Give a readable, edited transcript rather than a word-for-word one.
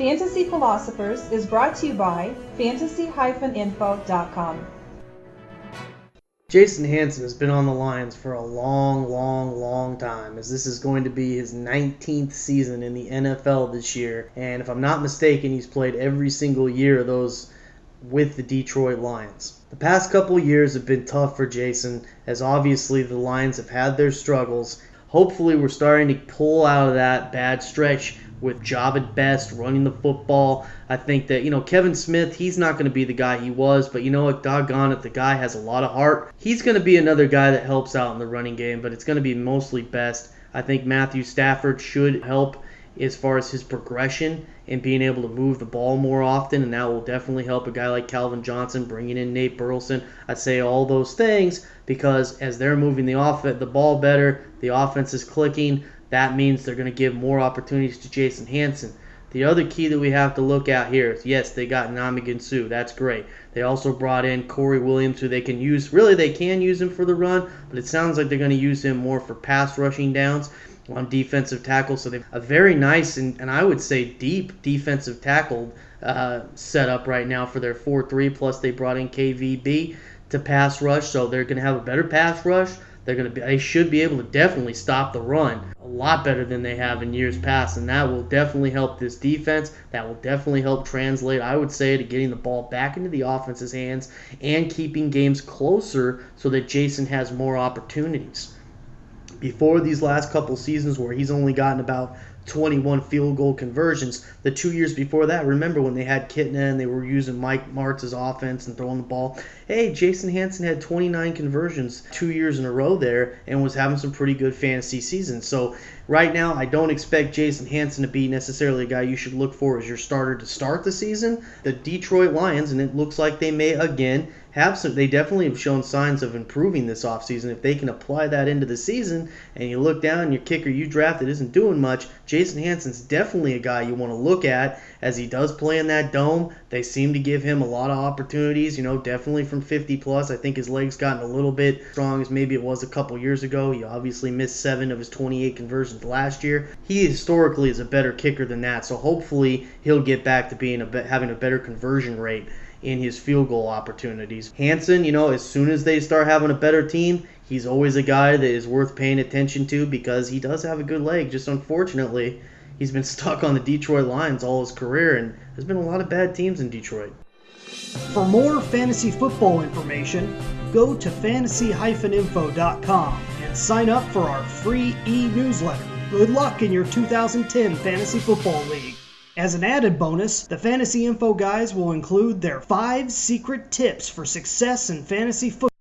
Fantasy Philosophers is brought to you by fantasy-info.com. Jason Hanson has been on the Lions for a long time, as this is going to be his 19th season in the NFL this year. And if I'm not mistaken, he's played every single year of those with the Detroit Lions. The past couple years have been tough for Jason, as obviously the Lions have had their struggles. Hopefully we're starting to pull out of that bad stretch with job at best, running the football. I think that, Kevin Smith, he's not going to be the guy he was, but you know what, doggone it, the guy has a lot of heart. He's going to be another guy that helps out in the running game, but it's going to be mostly best. I think Matthew Stafford should help as far as his progression and being able to move the ball more often, and that will definitely help a guy like Calvin Johnson, bringing in Nate Burleson. I'd say all those things because as they're moving the ball better, the offense is clicking. That means they're going to give more opportunities to Jason Hanson. The other key that we have to look at here is, yes, they got Ndamukong Suh. That's great. They also brought in Corey Williams, who they can use. Really, they can use him for the run, but it sounds like they're going to use him more for pass rushing downs on defensive tackle. So they have a very nice and I would say deep defensive tackle set up right now for their 4-3. Plus, they brought in KVB to pass rush, so they're going to have a better pass rush. They should be able to definitely stop the run a lot better than they have in years past, and that will definitely help this defense. That will definitely help translate, I would say, to getting the ball back into the offense's hands and keeping games closer so that Jason has more opportunities. Before these last couple seasons where he's only gotten about 21 field goal conversions, the 2 years before that, remember when they had Kitna and they were using Mike Martz's offense and throwing the ball? Hey, Jason Hanson had 29 conversions 2 years in a row there and was having some pretty good fantasy seasons. So right now, I don't expect Jason Hanson to be necessarily a guy you should look for as your starter to start the season. The Detroit Lions, and it looks like they may again they definitely have shown signs of improving this offseason. If they can apply that into the season and you look down and your kicker you drafted isn't doing much, Jason Hanson's definitely a guy you want to look at as he does play in that dome. They seem to give him a lot of opportunities, definitely from 50 plus. I think his legs gotten a little bit strong as maybe it was a couple years ago. He obviously missed 7 of his 28 conversions last year. He historically is a better kicker than that, so hopefully he'll get back to being having a better conversion rate in his field goal opportunities. Hanson, as soon as they start having a better team, he's always a guy that is worth paying attention to because he does have a good leg. Just unfortunately, he's been stuck on the Detroit Lions all his career, and there's been a lot of bad teams in Detroit. For more fantasy football information, go to fantasy-info.com and sign up for our free e-newsletter. Good luck in your 2010 Fantasy Football League. As an added bonus, the Fantasy Info guys will include their 5 secret tips for success in fantasy football.